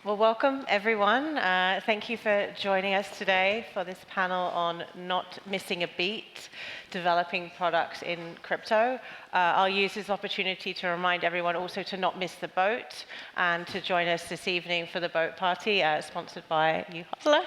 Well, welcome everyone. Thank you for joining us today for this panel on not missing a beat, developing products in crypto. I'll use this opportunity to remind everyone also to not miss the boat and to join us this evening for the boat party sponsored by YouHodler.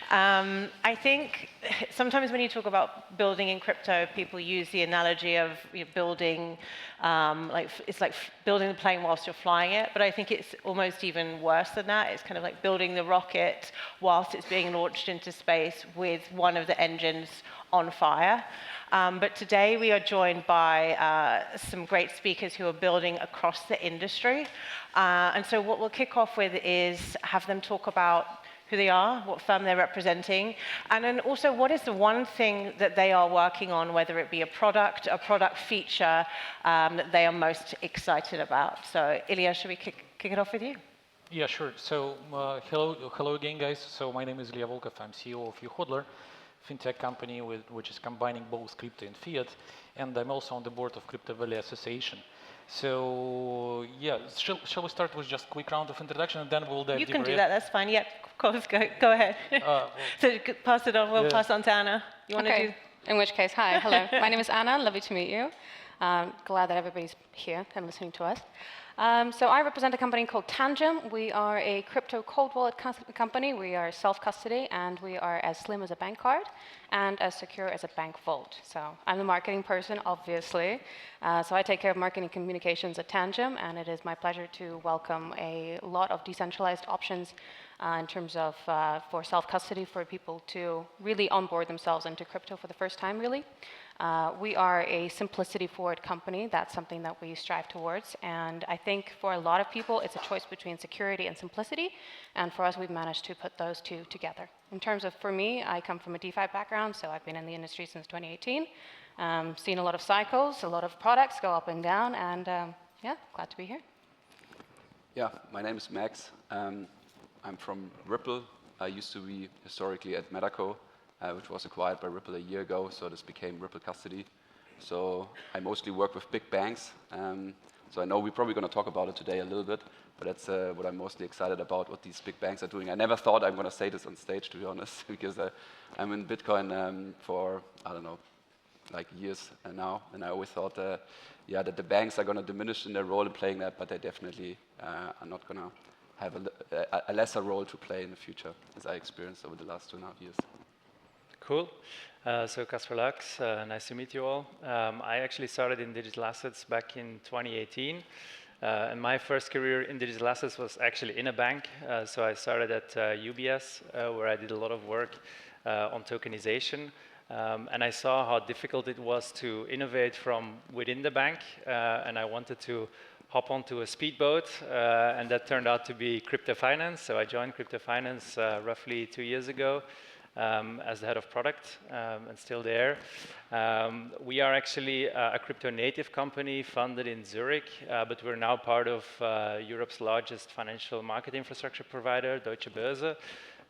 I think sometimes when you talk about building in crypto, people use the analogy of building, it's like building the plane whilst you're flying it, but I think it's almost even worse than that. It's kind of like building the rocket whilst it's being launched into space with one of the engines on fire. But today we are joined by some great speakers who are building across the industry. And so what we'll kick off with is have them talk about who they are, what firm they're representing, and then also what is the one thing that they are working on, whether it be a product feature that they are most excited about. So Ilya, should we kick it off with you? Yeah, sure. So hello again, guys. So my name is Ilya Volkov. I'm CEO of YouHodler, fintech company which is combining both crypto and fiat, and I'm also on the board of Crypto Valley Association. So yeah, shall we start with just a quick round of introduction and then we'll dive deeper? You can do that, that's fine. Yeah, of course, go ahead. So pass it on, we'll pass on to Anna. You want to do? In which case, hi, hello. My name is Anna, lovely to meet you. Glad that everybody's here and listening to us. So I represent a company called Tangem. We are a crypto cold wallet company. We are self-custody, and we are as slim as a bank card and as secure as a bank vault. So I'm the marketing person, obviously. So I take care of marketing communications at Tangem, and it is my pleasure to welcome a lot of decentralized options in terms of for self-custody, for people to really onboard themselves into crypto for the first time, really. We are a simplicity-forward company. That's something that we strive towards. And I think for a lot of people, it's a choice between security and simplicity. And for us, we've managed to put those two together. In terms of, for me, I come from a DeFi background, so I've been in the industry since 2018. Seen a lot of cycles, a lot of products go up and down, and yeah, glad to be here. Yeah, my name is Max. I'm from Ripple. I used to be historically at Metaco, which was acquired by Ripple a year ago, so this became Ripple Custody. So I mostly work with big banks. So I know we're probably going to talk about it today a little bit, but that's what I'm mostly excited about, what these big banks are doing. I never thought I'm going to say this on stage, to be honest, because I'm in Bitcoin for, I don't know, like years now, and I always thought yeah, that the banks are going to diminish in their role in playing that, but they definitely are not going to have a lesser role to play in the future, as I experienced over the last 2.5 years. Cool. So Kasper Luyckx, nice to meet you all. I actually started in digital assets back in 2018. And my first career in digital assets was actually in a bank. So I started at UBS, where I did a lot of work on tokenization. And I saw how difficult it was to innovate from within the bank. And I wanted to hop onto a speedboat, and that turned out to be crypto finance. So I joined crypto finance roughly 2 years ago. As the head of product, and still there. We are actually a crypto native company funded in Zurich, but we're now part of Europe's largest financial market infrastructure provider, Deutsche Börse,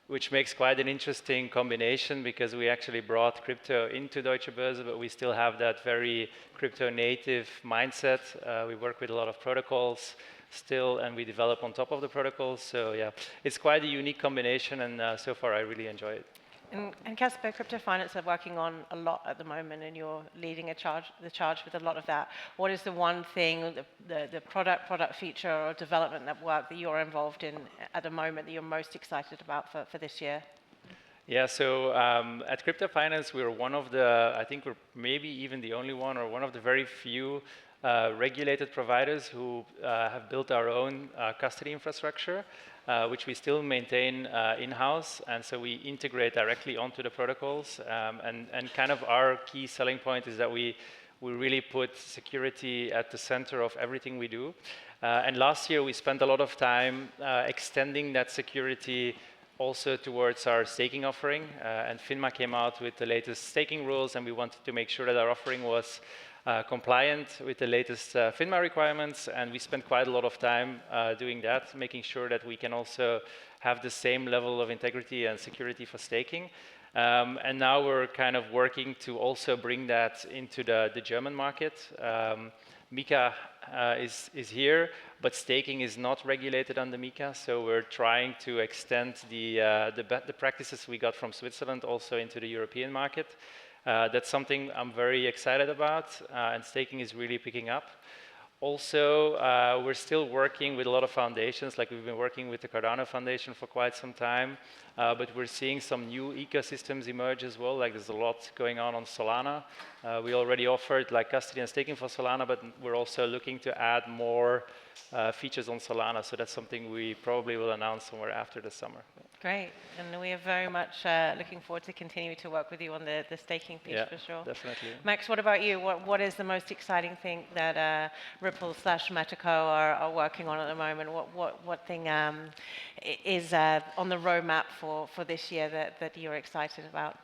which makes quite an interesting combination because we actually brought crypto into Deutsche Börse, but we still have that very crypto native mindset. We work with a lot of protocols still, and we develop on top of the protocols. So yeah, it's quite a unique combination, and so far I really enjoy it. And Kasper, crypto finance are working on a lot at the moment, and you're leading the charge with a lot of that. What is the one thing, the product feature or development work that you're involved in at the moment that you're most excited about for this year? Yeah, so at Crypto Finance, we're one of the, I think we're maybe even the only one or one of the very few regulated providers who have built our own custody infrastructure, which we still maintain in-house, and so we integrate directly onto the protocols. And kind of our key selling point is that we really put security at the center of everything we do. And last year we spent a lot of time extending that security also towards our staking offering. And FINMA came out with the latest staking rules, and we wanted to make sure that our offering was compliant with the latest FINMA requirements, and we spent quite a lot of time doing that, making sure that we can also have the same level of integrity and security for staking. And now we're kind of working to also bring that into the German market. MiCA is here, but staking is not regulated under MiCA, so we're trying to extend the practices we got from Switzerland also into the European market. That's something I'm very excited about, and staking is really picking up. Also, we're still working with a lot of foundations, like we've been working with the Cardano Foundation for quite some time, but we're seeing some new ecosystems emerge as well, like there's a lot going on Solana. We already offered like custody and staking for Solana, but we're also looking to add more features on Solana, so that's something we probably will announce somewhere after the summer. Great, and we are very much looking forward to continuing to work with you on the staking piece for sure. Definitely. Max, what about you? What is the most exciting thing that Ripple/Metaco are working on at the moment? What thing is on the roadmap for this year that you're excited about?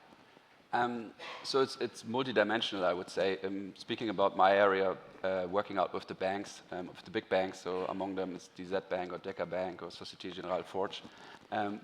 So it's multidimensional, I would say. Speaking about my area, working out with the banks, with the big banks, so among them is DZ Bank or Deca Bank or Société Générale Forge.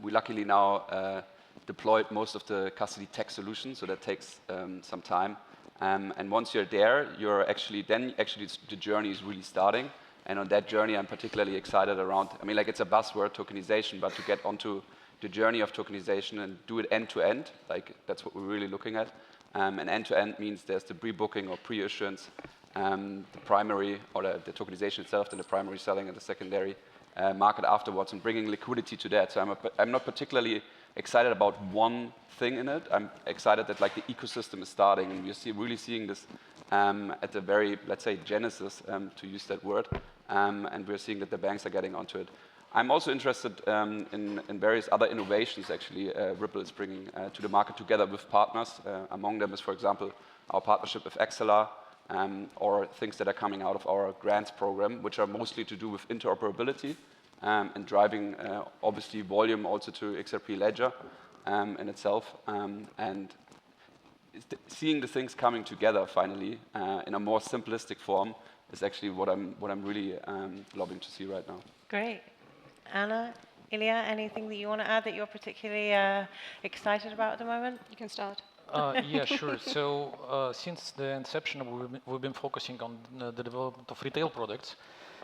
We luckily now deployed most of the custody tech solutions, so that takes some time. And once you're there, the journey is really starting. And on that journey, I'm particularly excited around. I mean, like it's a buzzword, tokenization, but to get onto the journey of tokenization and do it end to end, like that's what we're really looking at. And end to end means there's the pre-booking or pre-issuance, the primary or the tokenization itself, then the primary selling and the secondary market afterwards, and bringing liquidity to that. So I'm not particularly excited about one thing in it. I'm excited that like the ecosystem is starting, and we're really seeing this at the very, let's say, genesis, to use that word, and we're seeing that the banks are getting onto it. I'm also interested in various other innovations, actually, Ripple is bringing to the market together with partners. Among them is, for example, our partnership with Excelar, or things that are coming out of our grants program, which are mostly to do with interoperability and driving, obviously, volume also to XRP Ledger in itself. And seeing the things coming together, finally, in a more simplistic form is actually what I'm really loving to see right now. Great. Anna, Ilya, anything that you want to add that you're particularly excited about at the moment? You can start. Yeah, sure. So since the inception, we've been focusing on the development of retail products,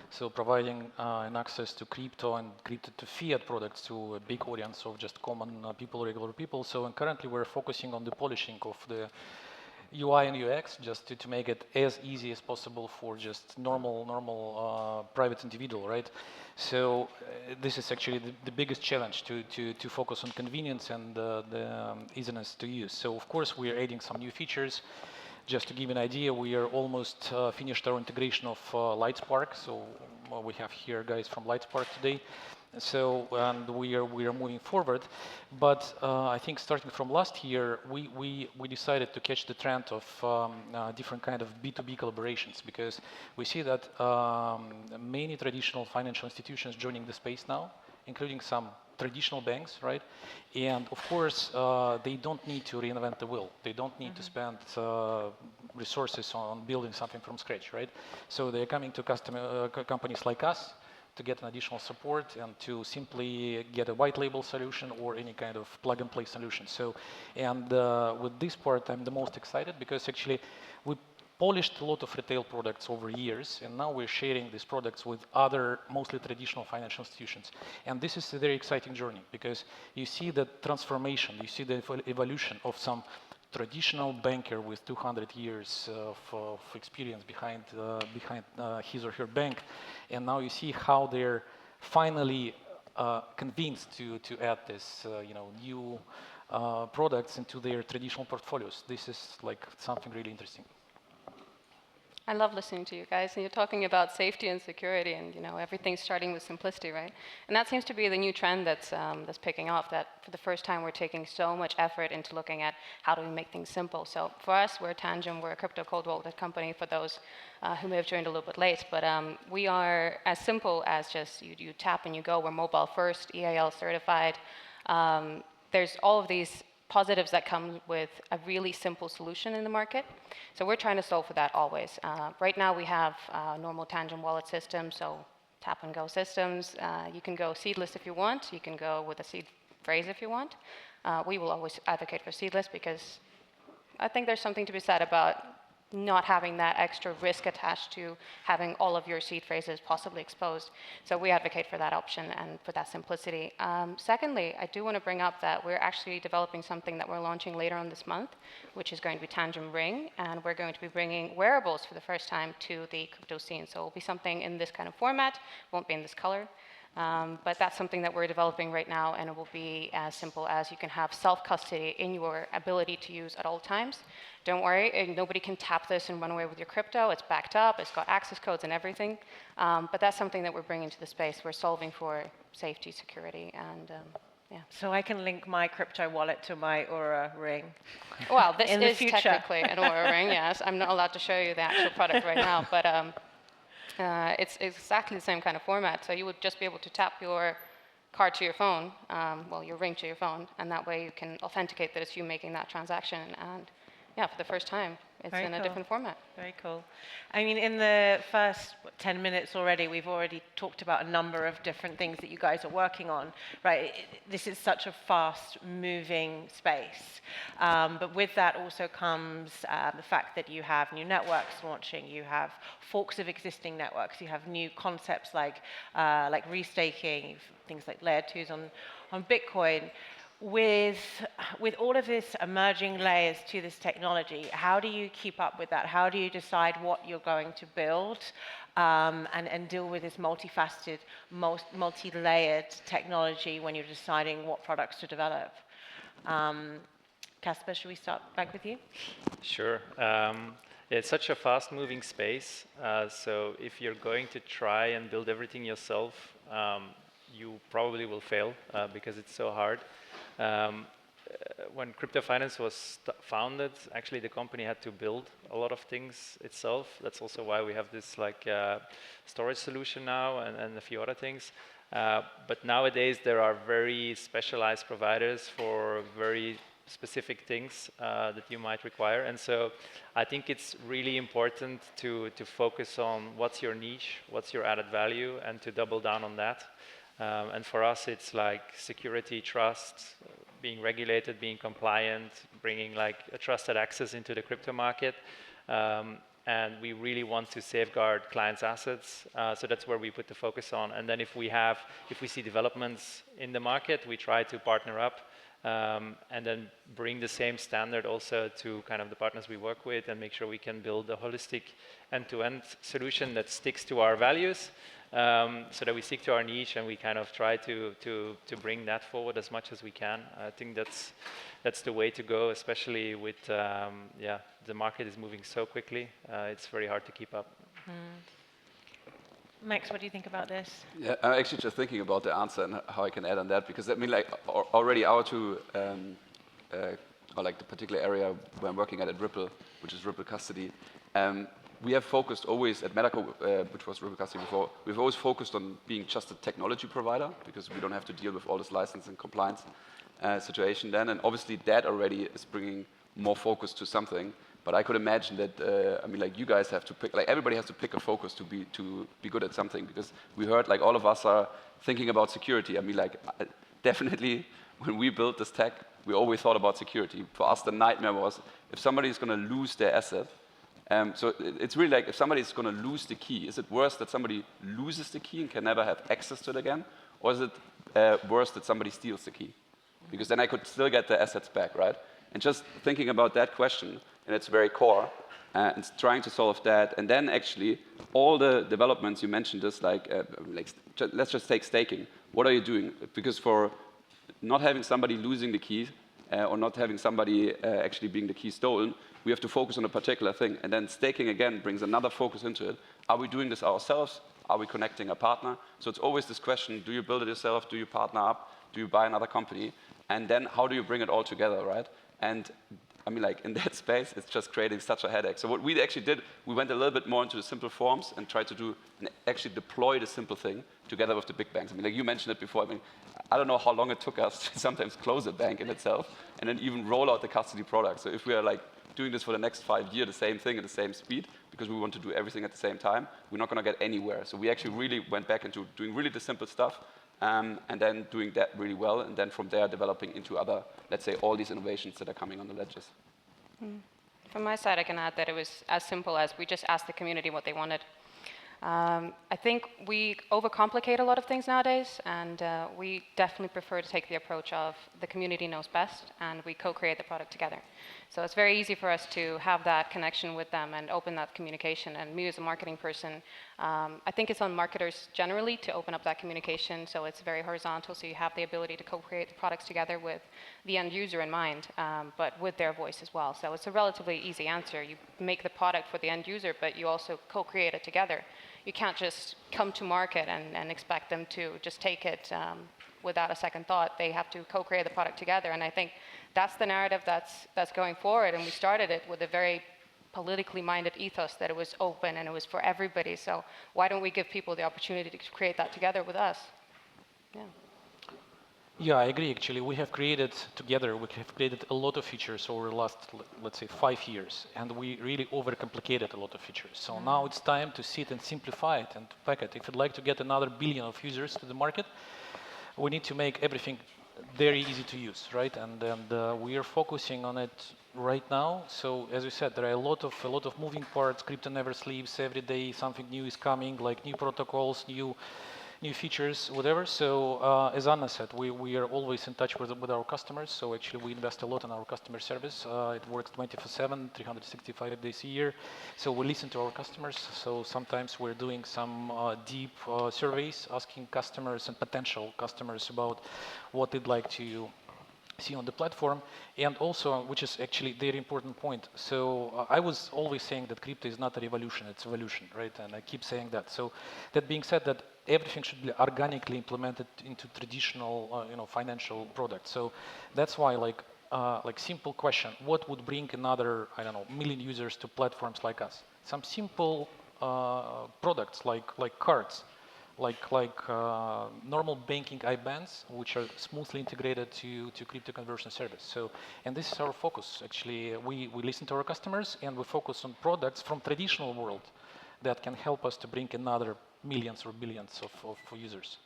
so providing an access to crypto and crypto to fiat products to a big audience of just common people, regular people. So currently we're focusing on the polishing of the UI and UX, just to make it as easy as possible for just normal private individual, right? So this is actually the biggest challenge, to focus on convenience and the easiness to use. So of course we are adding some new features. Just to give an idea, we are almost finished our integration of LightSpark. So we have here guys from LightSpark today. So and we are moving forward, but I think starting from last year, we decided to catch the trend of different kind of B2B collaborations, because we see that many traditional financial institutions joining the space now, including some traditional banks, right? And of course, they don't need to reinvent the wheel. They don't need to spend resources on building something from scratch, right? So they're coming to companies like us to get an additional support and to simply get a white label solution or any kind of plug and play solution. So, and with this part, I'm the most excited, because actually we polished a lot of retail products over years, and now we're sharing these products with other, mostly traditional financial institutions. And this is a very exciting journey, because you see the transformation, you see the evolution of some traditional banker with 200 years of experience behind his or her bank, and now you see how they're finally convinced to add this new products into their traditional portfolios. This is like something really interesting. I love listening to you guys, and you're talking about safety and security, and everything's starting with simplicity, right? And that seems to be the new trend that's picking off. That for the first time we're taking so much effort into looking at how do we make things simple. So for us, we're Tangem, we're a crypto cold wallet company. For those who may have joined a little bit late, but we are as simple as just you tap and you go. We're mobile first, EAL certified. There's all of these positives that come with a really simple solution in the market. So we're trying to solve for that always. Right now we have normal Tangem wallet systems, so tap and go systems. You can go seedless if you want. You can go with a seed phrase if you want. We will always advocate for seedless, because I think there's something to be said about not having that extra risk attached to having all of your seed phrases possibly exposed. So we advocate for that option and for that simplicity. Secondly, I do want to bring up that we're actually developing something that we're launching later on this month, which is going to be Tangem Ring, and we're going to be bringing wearables for the first time to the crypto scene. So it will be something in this kind of format, won't be in this color. But that's something that we're developing right now, and it will be as simple as you can have self-custody in your ability to use at all times. Don't worry, nobody can tap this and run away with your crypto. It's backed up, it's got access codes and everything. But that's something that we're bringing to the space. We're solving for safety, security, and yeah. So I can link my crypto wallet to my Aura ring. Well, this in the is future. technically an Aura ring, yes. I'm not allowed to show you the actual product right now, but it's exactly the same kind of format. So you would just be able to tap your card to your phone, well, your ring to your phone, and that way you can authenticate that it's you making that transaction. And yeah, for the first time, it's Very in a cool. different format. Very cool. I mean, in the first 10 minutes already, we've already talked about a number of different things that you guys are working on, right? This is such a fast-moving space. But with that also comes the fact that you have new networks launching, you have forks of existing networks, you have new concepts like restaking, things like layer 2s on Bitcoin. With all of this emerging layers to this technology, how do you keep up with that? How do you decide what you're going to build and deal with this multifaceted, multi-layered technology when you're deciding what products to develop? Kasper, should we start back with you? Sure. It's such a fast-moving space, so if you're going to try and build everything yourself, you probably will fail because it's so hard. When crypto finance was founded, actually the company had to build a lot of things itself. That's also why we have this storage solution now and a few other things. But nowadays there are very specialized providers for very specific things that you might require. And so I think it's really important to focus on what's your niche, what's your added value, and to double down on that. And for us, it's like security, trust, being regulated, being compliant, bringing like a trusted access into the crypto market. And we really want to safeguard clients' assets. So that's where we put the focus on. And then if we see developments in the market, we try to partner up and then bring the same standard also to kind of the partners we work with and make sure we can build a holistic end-to-end solution that sticks to our values. So that we stick to our niche and we kind of try to bring that forward as much as we can. I think that's the way to go, especially with the market is moving so quickly. It's very hard to keep up. Max, what do you think about this? Yeah, I'm actually just thinking about the answer and how I can add on that, because I mean, like already our two, or like the particular area where I'm working at Ripple, which is Ripple Custody. We have focused always at Medico, which was Ripple Custody before, we've always focused on being just a technology provider because we don't have to deal with all this license and compliance situation then. And obviously that already is bringing more focus to something. But I could imagine that, I mean, like you guys have to pick, like everybody has to pick a focus to be good at something, because we heard like all of us are thinking about security. I mean, like definitely when we built this tech, we always thought about security. For us, the nightmare was if somebody is going to lose their asset. So it's really like if somebody is going to lose the key, is it worse that somebody loses the key and can never have access to it again? Or is it worse that somebody steals the key? Because then I could still get the assets back, right? And just thinking about that question, and its very core, and trying to solve that, and then actually all the developments you mentioned is like let's just take staking. What are you doing? Because for not having somebody losing the key, or not having somebody actually being the key stolen, we have to focus on a particular thing. And then staking again brings another focus into it. Are we doing this ourselves? Are we connecting a partner? So it's always this question, do you build it yourself? Do you partner up? Do you buy another company? And then how do you bring it all together, right? And I mean, like in that space, it's just creating such a headache. So what we actually did, we went a little bit more into the simple forms and tried to do and actually deploy the simple thing together with the big banks. I mean, like you mentioned it before. I mean, I don't know how long it took us to sometimes close a bank in itself and then even roll out the custody product. So if we are like doing this for the next 5 years, the same thing at the same speed, because we want to do everything at the same time, we're not going to get anywhere. So we actually really went back into doing really the simple stuff, and then doing that really well, and then from there developing into other, let's say, all these innovations that are coming on the ledges. From my side, I can add that it was as simple as we just asked the community what they wanted. I think we overcomplicate a lot of things nowadays, and we definitely prefer to take the approach of the community knows best, and we co-create the product together. So it's very easy for us to have that connection with them and open that communication. And me as a marketing person, I think it's on marketers generally to open up that communication, so it's very horizontal, so you have the ability to co-create the products together with the end user in mind, but with their voice as well. So it's a relatively easy answer. You make the product for the end user, but you also co-create it together. You can't just come to market and expect them to just take it without a second thought. They have to co-create the product together, and I think that's the narrative that's going forward. And we started it with a very politically minded ethos that it was open and it was for everybody. So why don't we give people the opportunity to create that together with us? Yeah. Yeah, I agree. Actually, we have created a lot of features over the last, let's say, 5 years, and we really overcomplicated a lot of features. So now it's time to sit and simplify it and pack it. If you'd like to get another billion of users to the market, we need to make everything very easy to use, right? And we are focusing on it right now. So as you said, there are a lot of moving parts. Crypto never sleeps. Every day something new is coming, like new protocols, new features, whatever. So as Anna said, we are always in touch with our customers. So actually we invest a lot in our customer service. It works 24/7, 365 days a year. So we listen to our customers. So sometimes we're doing some deep surveys, asking customers and potential customers about what they'd like to see on the platform, and also, which is actually a very important point. So I was always saying that crypto is not a revolution, it's evolution, right? And I keep saying that. So that being said, that everything should be organically implemented into traditional, financial products. So that's why, like simple question: what would bring another, I don't know, million users to platforms like us? Some simple products like cards. Like normal banking IBANs, which are smoothly integrated to crypto conversion service. So, and this is our focus. Actually, we listen to our customers and we focus on products from traditional world that can help us to bring another millions or billions of users.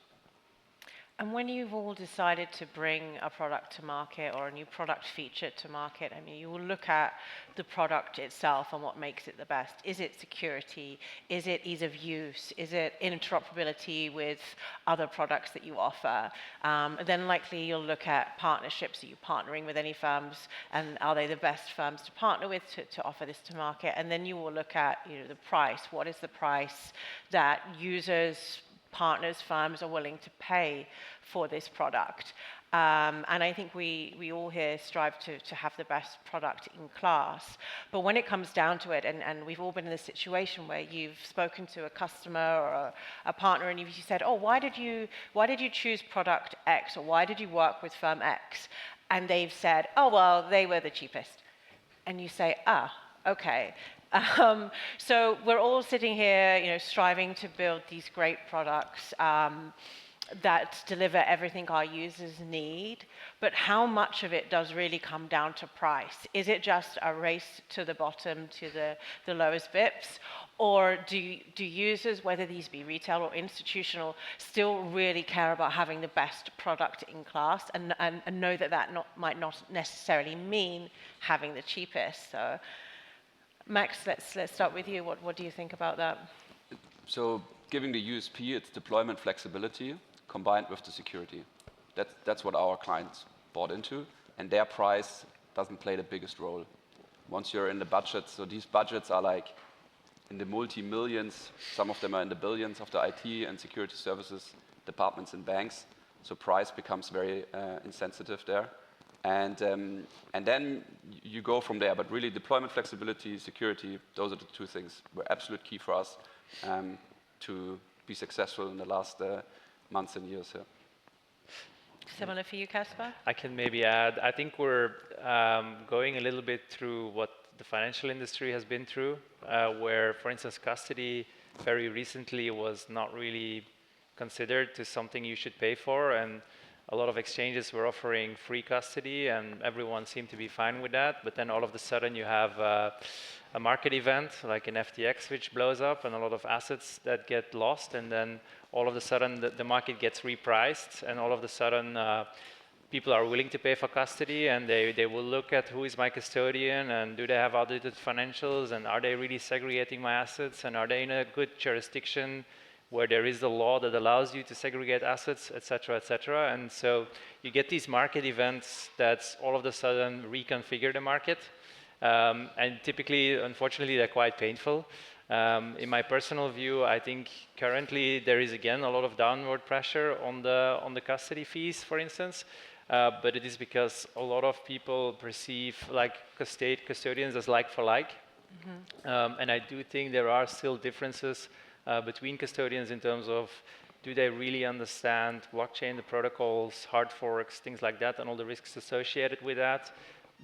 And when you've all decided to bring a product to market or a new product feature to market, I mean, you will look at the product itself and what makes it the best. Is it security? Is it ease of use? Is it interoperability with other products that you offer? Then likely you'll look at partnerships. Are you partnering with any firms? And are they the best firms to partner with to offer this to market? And then you will look at the price. What is the price that users, partners, firms are willing to pay for this product? And I think we all here strive to have the best product in class. But when it comes down to it, and we've all been in this situation where you've spoken to a customer or a partner and you said, oh, why did you choose product X, or why did you work with firm X? And they've said, oh, well, they were the cheapest. And you say, okay. So we're all sitting here, striving to build these great products that deliver everything our users need. But how much of it does really come down to price? Is it just a race to the bottom, to the lowest bips? Or do users, whether these be retail or institutional, still really care about having the best product in class and know that might not necessarily mean having the cheapest? So, Max, let's start with you. What do you think about that? So giving the USP its deployment flexibility combined with the security. That's what our clients bought into, and their price doesn't play the biggest role. Once you're in the budget, so these budgets are like in the multi-millions, some of them are in the billions of the IT and security services departments and banks, so price becomes very insensitive there. And then you go from there. But really, deployment flexibility, security, those are the two things were absolute key for us to be successful in the last months and years. Yeah. Similar for you, Kasper? I can maybe add, I think we're going a little bit through what the financial industry has been through, where, for instance, custody very recently was not really considered to something you should pay for, and a lot of exchanges were offering free custody, and everyone seemed to be fine with that. But then all of a sudden you have a market event like an FTX which blows up, and a lot of assets that get lost, and then all of a sudden the market gets repriced, and all of a sudden people are willing to pay for custody, and they will look at who is my custodian, and do they have audited financials, and are they really segregating my assets, and are they in a good jurisdiction where there is the law that allows you to segregate assets, et cetera, and so you get these market events that all of a sudden reconfigure the market, and typically, unfortunately, they're quite painful. In my personal view, I think currently there is again a lot of downward pressure on the custody fees, for instance, but it is because a lot of people perceive like custodians as like for like, and I do think there are still differences between custodians in terms of do they really understand blockchain, the protocols, hard forks, things like that, and all the risks associated with that.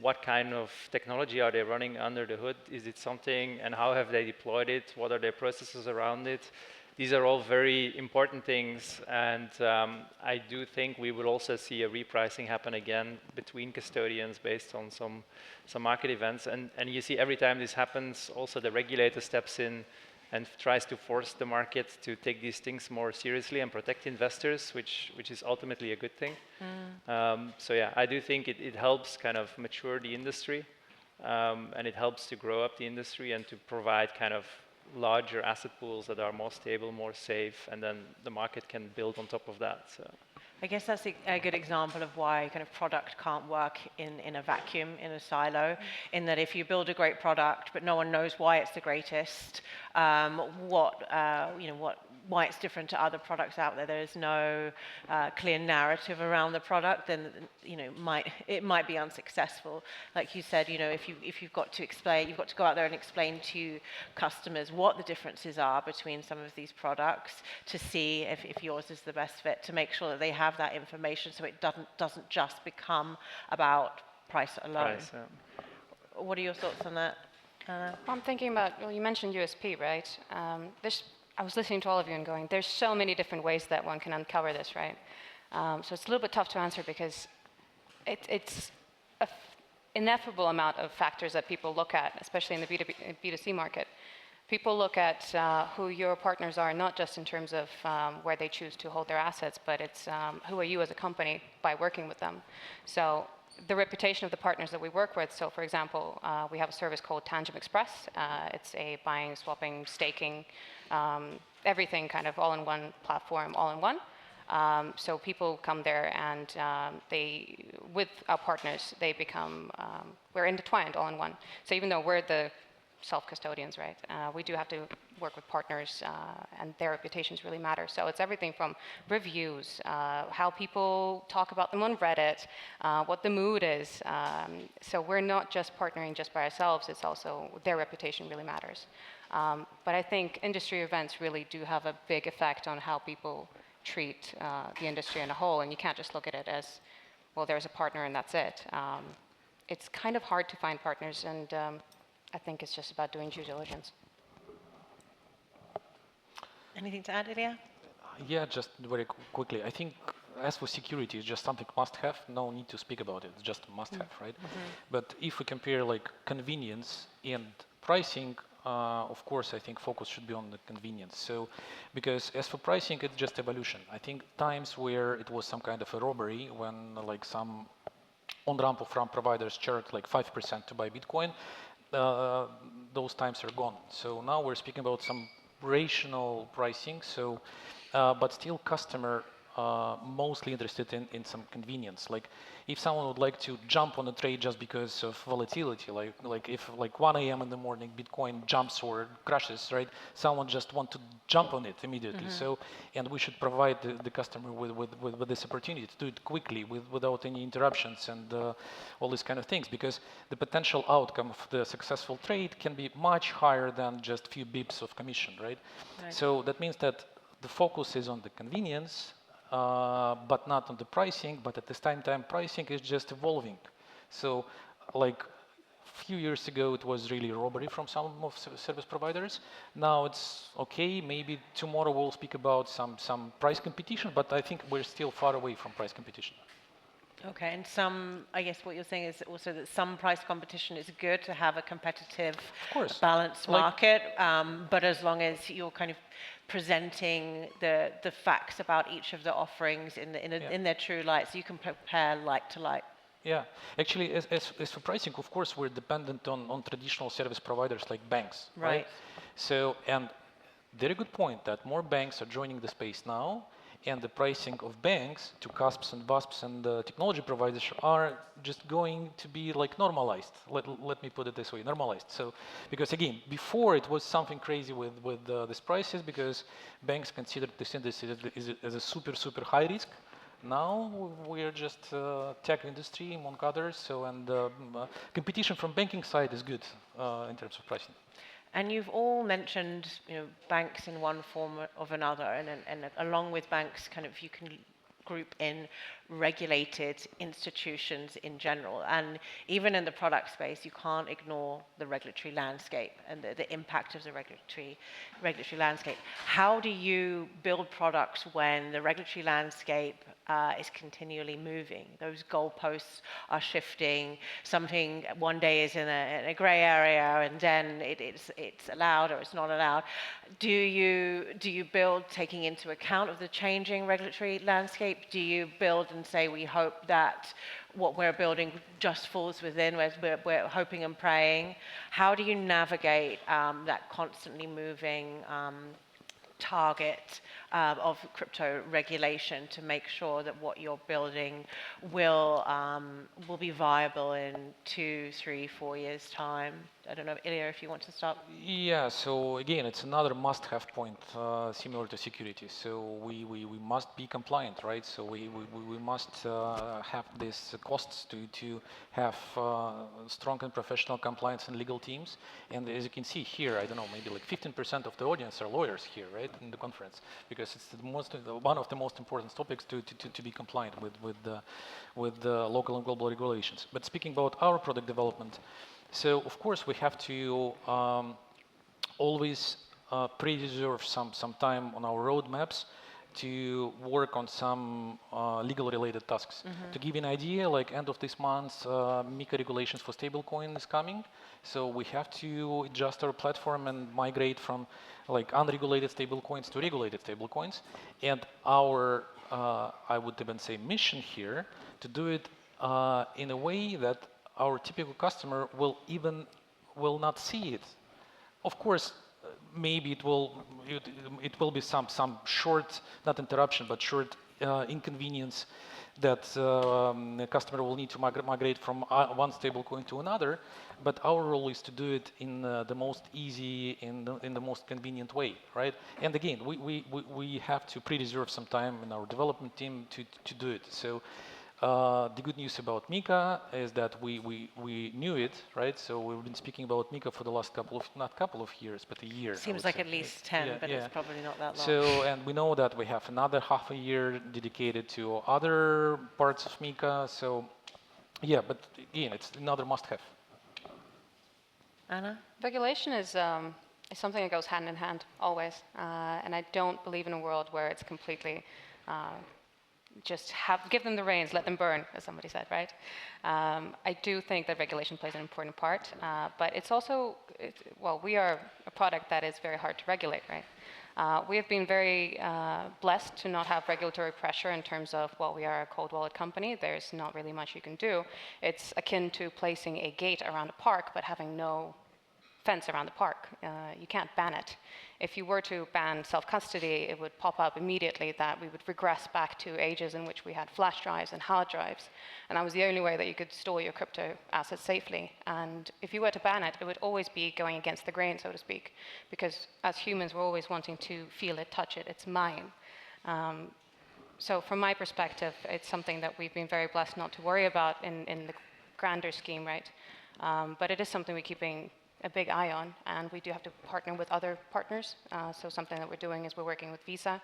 What kind of technology are they running under the hood? Is it something, and how have they deployed it? What are their processes around it? These are all very important things, and I do think we will also see a repricing happen again between custodians based on some market events. And you see every time this happens, also the regulator steps in and tries to force the market to take these things more seriously and protect investors, which is ultimately a good thing. So yeah, I do think it helps kind of mature the industry, and it helps to grow up the industry and to provide kind of larger asset pools that are more stable, more safe, and then the market can build on top of that. So. I guess that's a good example of why kind of product can't work in a vacuum, in a silo, in that if you build a great product but no one knows why it's the greatest, why it's different to other products out there, there is no clear narrative around the product, then it might be unsuccessful. Like you said, if you've got to explain, you've got to go out there and explain to customers what the differences are between some of these products to see if yours is the best fit, to make sure that they have that information so it doesn't just become about price alone. What are your thoughts on that, Anna? Well, I'm thinking about, you mentioned USP, right? I was listening to all of you and going, there's so many different ways that one can uncover this, right? So it's a little bit tough to answer because it's an ineffable amount of factors that people look at, especially in the B2C market. People look at who your partners are, not just in terms of where they choose to hold their assets, but it's who are you as a company by working with them. So the reputation of the partners that we work with, so for example, we have a service called Tangem Express. It's a buying, swapping, staking, everything kind of all in one platform, all in one. So people come there and with our partners, they become, we're intertwined all in one. So even though we're the self-custodians, right? We do have to work with partners, and their reputations really matter. So it's everything from reviews, how people talk about them on Reddit, what the mood is. So we're not just partnering just by ourselves, it's also their reputation really matters. But I think industry events really do have a big effect on how people treat the industry in a whole, and you can't just look at it as, well, there's a partner and that's it. It's kind of hard to find partners, and I think it's just about doing due diligence. Anything to add, Ilya? Yeah, just very quickly. I think as for security, it's just something must have. No need to speak about it. It's just must have, right? But if we compare like convenience and pricing, of course, I think focus should be on the convenience. So, because as for pricing, it's just evolution. I think times where it was some kind of a robbery when like some on-ramp off-ramp providers charged like 5% to buy Bitcoin, those times are gone. So now we're speaking about some rational pricing. So, but still customer mostly interested in some convenience. Like if someone would like to jump on a trade just because of volatility, like if like 1 a.m. in the morning Bitcoin jumps or crashes, right? Someone just want to jump on it immediately. So, and we should provide the customer with this opportunity to do it quickly without any interruptions and all these kind of things, because the potential outcome of the successful trade can be much higher than just few bips of commission, right? So that means that the focus is on the convenience, but not on the pricing, but at the same time pricing is just evolving. So like a few years ago it was really robbery from some of service providers. Now it's okay, maybe tomorrow we'll speak about some price competition, but I think we're still far away from price competition. Okay, and I guess what you're saying is also that some price competition is good to have a competitive, Of course. balanced Like- market, but as long as you're kind of presenting the facts about each of the offerings in their true light, so you can compare like to like. Yeah, actually, as for pricing, of course, we're dependent on traditional service providers like banks, right? So, and very good point that more banks are joining the space now, and the pricing of banks to CASPs and VASPs and technology providers are just going to be like normalized. Let me put it this way, normalized. So, because again, before it was something crazy with these prices because banks considered this industry as a super high risk. Now we are just tech industry among others. So, and competition from banking side is good in terms of pricing. And you've all mentioned, banks in one form or another, and along with banks, kind of you can group in regulated institutions in general. And even in the product space, you can't ignore the regulatory landscape and the impact of the regulatory landscape. How do you build products when the regulatory landscape is continually moving? Those goalposts are shifting. Something one day is in a gray area, and then it's allowed or it's not allowed. Do you build taking into account of the changing regulatory landscape? Do you build and say we hope that what we're building just falls within, we're hoping and praying? How do you navigate that constantly moving target of crypto regulation to make sure that what you're building will be viable in 2, 3, 4 years' time? I don't know, Ilya, if you want to start. Yeah, so again, it's another must-have point similar to security. So we must be compliant, right? So we must have these costs to have strong and professional compliance and legal teams. And as you can see here, I don't know, maybe like 15% of the audience are lawyers here, right, in the conference, because it's one of the most important topics to be compliant with the local and global regulations. But speaking about our product development, so of course we have to always pre-reserve some time on our roadmaps to work on some legal related tasks. To give you an idea, like end of this month, MiCA regulations for stablecoin is coming. So we have to adjust our platform and migrate from like unregulated stablecoins to regulated stablecoins. And our, I would even say, mission here to do it in a way that our typical customer will not see it. Of course, maybe it will be some short, not interruption, but short inconvenience that the customer will need to migrate from one stablecoin to another. But our role is to do it in the most easy, in the most convenient way, right? And again, we have to pre-reserve some time in our development team to do it. So. The good news about MiCA is that we knew it, right? So we've been speaking about MiCA for the last not couple of years, but a year. Seems like at least 10, but it's probably not that long. So, and we know that we have another half a year dedicated to other parts of MiCA. So, yeah, but again, it's another must-have. Anna? Regulation is something that goes hand in hand always, and I don't believe in a world where it's completely just give them the reins, let them burn, as somebody said, right? I do think that regulation plays an important part, but it's also, well, we are a product that is very hard to regulate, right? We have been very blessed to not have regulatory pressure in terms of, well, we are a cold wallet company. There's not really much you can do. It's akin to placing a gate around a park, but having no fence around the park. You can't ban it. If you were to ban self-custody, it would pop up immediately that we would regress back to ages in which we had flash drives and hard drives. And that was the only way that you could store your crypto assets safely. And if you were to ban it, it would always be going against the grain, so to speak, because as humans, we're always wanting to feel it, touch it, it's mine. So from my perspective, it's something that we've been very blessed not to worry about in the grander scheme, right? But it is something we're keeping a big eye on, and we do have to partner with other partners. So something that we're doing is we're working with Visa.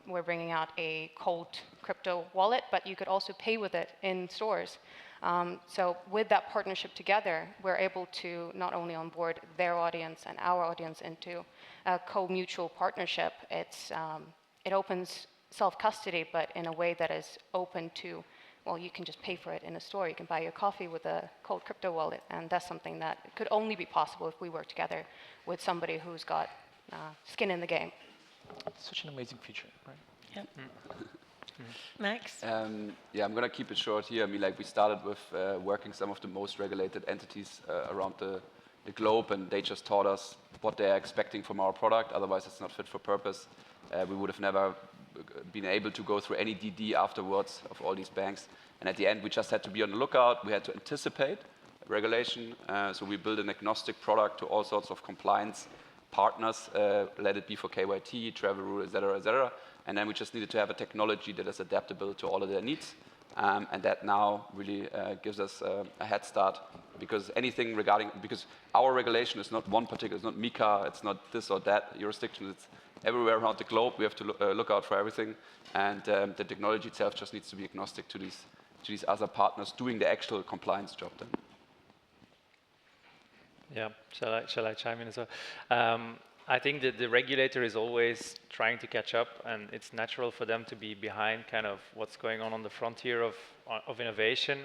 We're bringing out a cold crypto wallet, but you could also pay with it in stores. So with that partnership together, we're able to not only onboard their audience and our audience into a co-mutual partnership. It opens self-custody, but in a way that is open to well, you can just pay for it in a store. You can buy your coffee with a cold crypto wallet, and that's something that could only be possible if we work together with somebody who's got skin in the game. It's such an amazing feature, right? Yep. Max? Yeah, I'm going to keep it short here. I mean, like we started with working some of the most regulated entities around the globe, and they just taught us what they're expecting from our product. Otherwise, it's not fit for purpose. We would have never been able to go through any DD afterwards of all these banks. And at the end, we just had to be on the lookout. We had to anticipate regulation. So we built an agnostic product to all sorts of compliance partners, let it be for KYT, travel rule, et cetera, and then we just needed to have a technology that is adaptable to all of their needs, and that now really gives us a head start, because anything because our regulation is not one particular, it's not MiCA, it's not this or that jurisdiction, it's everywhere around the globe. We have to look out for everything, and the technology itself just needs to be agnostic to these other partners doing the actual compliance job then. Yeah, shall I chime in as well? I think that the regulator is always trying to catch up, and it's natural for them to be behind kind of what's going on the frontier of innovation.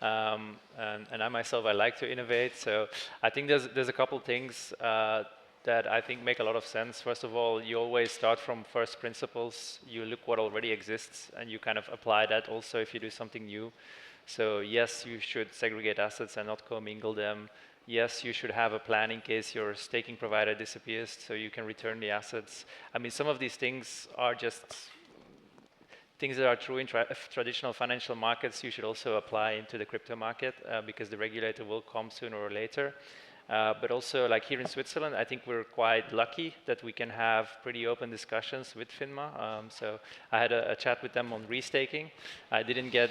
And I myself, I like to innovate. So I think there's a couple things that I think make a lot of sense. First of all, you always start from first principles. You look what already exists, and you kind of apply that also if you do something new. So yes, you should segregate assets and not commingle them. Yes, you should have a plan in case your staking provider disappears, so you can return the assets. I mean, some of these things are just things that are true in traditional financial markets. You should also apply into the crypto market because the regulator will come sooner or later. But also, like here in Switzerland, I think we're quite lucky that we can have pretty open discussions with FINMA. So I had a chat with them on restaking. I didn't get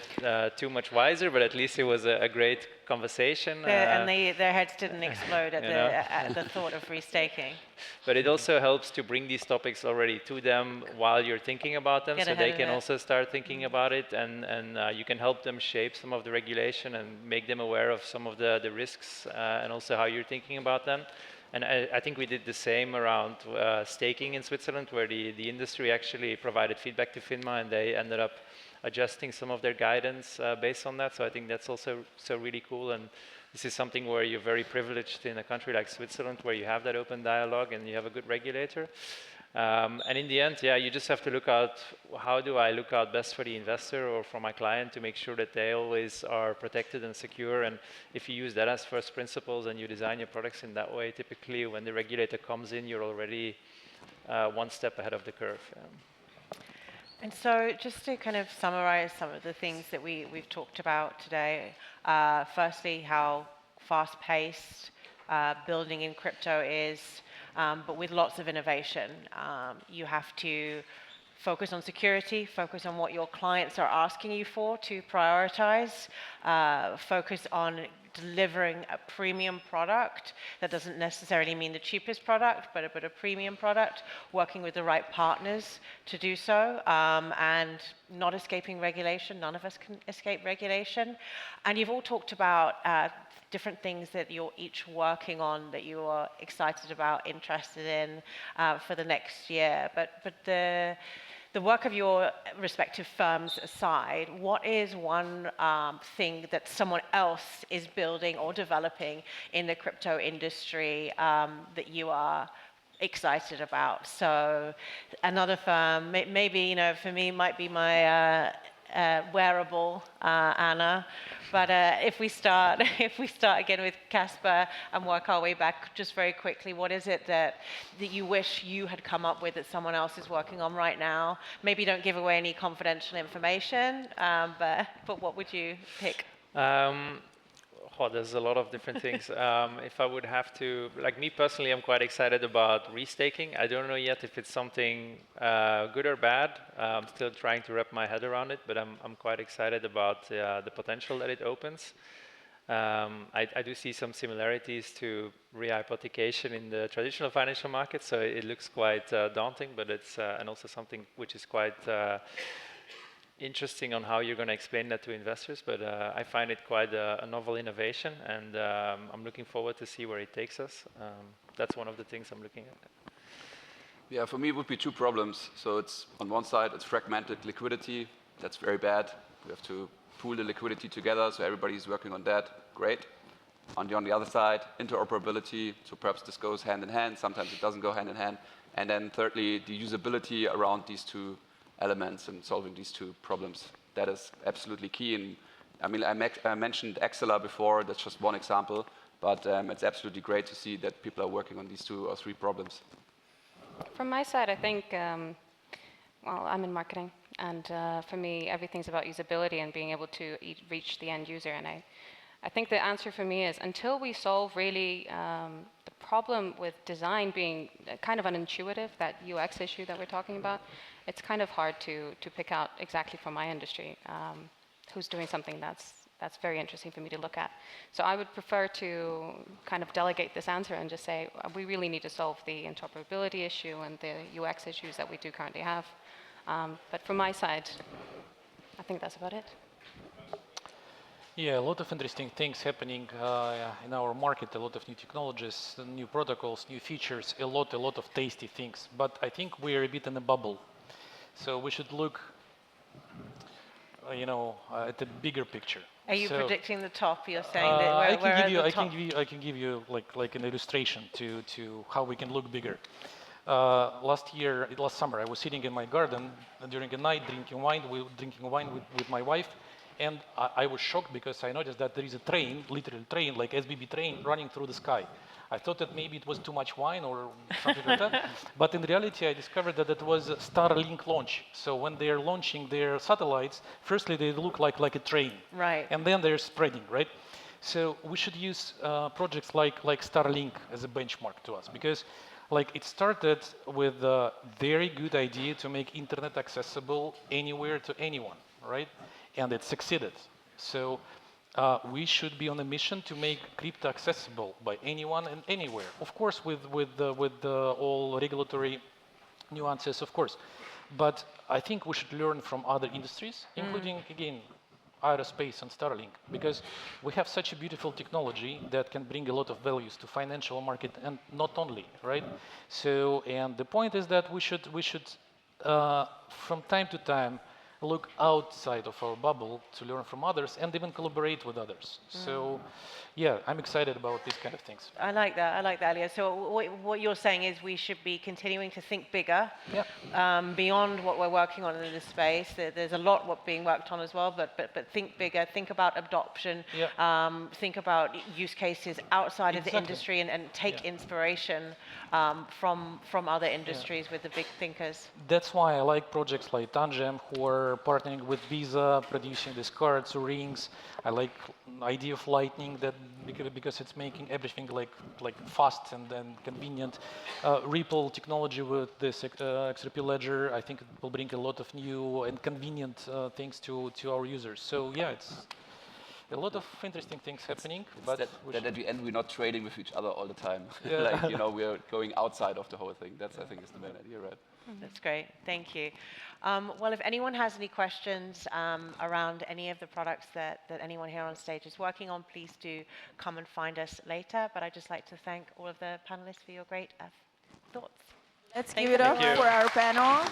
too much wiser, but at least it was a great conversation. And their heads didn't explode at the thought of restaking. But it also helps to bring these topics already to them while you're thinking about them, so they can also start thinking about it, and you can help them shape some of the regulation and make them aware of some of the risks and also how you're thinking about them. And I think we did the same around staking in Switzerland, where the industry actually provided feedback to FINMA, and they ended up adjusting some of their guidance based on that. So I think that's also really cool. And this is something where you're very privileged in a country like Switzerland, where you have that open dialogue and you have a good regulator. And in the end, yeah, you just have to look out, how do I look out best for the investor or for my client to make sure that they always are protected and secure. And if you use that as first principles and you design your products in that way, typically when the regulator comes in, you're already one step ahead of the curve. And so just to kind of summarize some of the things that we've talked about today, firstly, how fast-paced building in crypto is, but with lots of innovation. You have to focus on security, focus on what your clients are asking you for to prioritize, focus on delivering a premium product. That doesn't necessarily mean the cheapest product, but a premium product, working with the right partners to do so, and not escaping regulation. None of us can escape regulation. And you've all talked about different things that you're each working on, that you are excited about, interested in for the next year. But the work of your respective firms aside, what is one thing that someone else is building or developing in the crypto industry that you are excited about? So another firm, maybe, for me, might be my wearable, Anna. But if we start again with Kasper and work our way back just very quickly, what is it that you wish you had come up with that someone else is working on right now? Maybe don't give away any confidential information, but what would you pick? There's a lot of different things. If I would have to, like me personally, I'm quite excited about restaking. I don't know yet if it's something good or bad. I'm still trying to wrap my head around it, but I'm quite excited about the potential that it opens. I do see some similarities to rehypothecation in the traditional financial market, so it looks quite daunting, but it's and also something which is quite interesting on how you're going to explain that to investors, but I find it quite a novel innovation, and I'm looking forward to see where it takes us. That's one of the things I'm looking at. Yeah, for me it would be two problems. So it's on one side, it's fragmented liquidity. That's very bad. We have to pool the liquidity together, so everybody's working on that. Great. On the other side, interoperability, so perhaps this goes hand in hand, sometimes it doesn't go hand in hand. And then thirdly, the usability around these two elements and solving these two problems. That is absolutely key. And I mean, I mentioned Exceler before, that's just one example, but it's absolutely great to see that people are working on these 2 or 3 problems. From my side, I think, well, I'm in marketing, and for me, everything's about usability and being able to reach the end user. And I think the answer for me is until we solve really the problem with design being kind of unintuitive, that UX issue that we're talking about, it's kind of hard to pick out exactly from my industry who's doing something that's very interesting for me to look at. So I would prefer to kind of delegate this answer and just say we really need to solve the interoperability issue and the UX issues that we do currently have. But from my side, I think that's about it. Yeah, a lot of interesting things happening in our market, a lot of new technologies, new protocols, new features, a lot of tasty things. But I think we're a bit in a bubble. So we should look, at the bigger picture. Are you predicting the top? You're saying that I can give you like an illustration to how we can look bigger. Last summer, I was sitting in my garden during a night drinking wine with my wife. And I was shocked because I noticed that there is a train, literal train, like SBB train, running through the sky. I thought that maybe it was too much wine or something like that. But in reality, I discovered that it was a Starlink launch. So when they're launching their satellites, firstly, they look like a train. Right. And then they're spreading, right? So we should use projects like Starlink as a benchmark to us. Because it started with a very good idea to make internet accessible anywhere to anyone, right? And it succeeded. So we should be on a mission to make crypto accessible by anyone and anywhere. Of course, with all regulatory nuances, of course. But I think we should learn from other industries, including, again, aerospace and Starlink, because we have such a beautiful technology that can bring a lot of values to financial market and not only, right? So, and the point is that we should from time to time, look outside of our bubble to learn from others and even collaborate with others. So, yeah, I'm excited about these kind of things. I like that, Ilya. So what you're saying is we should be continuing to think bigger, beyond what we're working on in this space. There's a lot being worked on as well, but think bigger, think about adoption, think about use cases outside of the industry and take inspiration from other industries with the big thinkers. That's why I like projects like Tangem, who are partnering with Visa, producing these cards or rings. I like the idea of Lightning because it's making everything like fast and convenient. Ripple technology with this XRP ledger, I think it will bring a lot of new and convenient things to our users. So yeah, it's a lot of interesting things happening. But that at the end we're not trading with each other all the time. We're going outside of the whole thing. That's, I think, is the main idea, right? That's great. Thank you. Well, if anyone has any questions around any of the products that anyone here on stage is working on, please do come and find us later. But I'd just like to thank all of the panelists for your great thoughts. Let's give it up for our panel.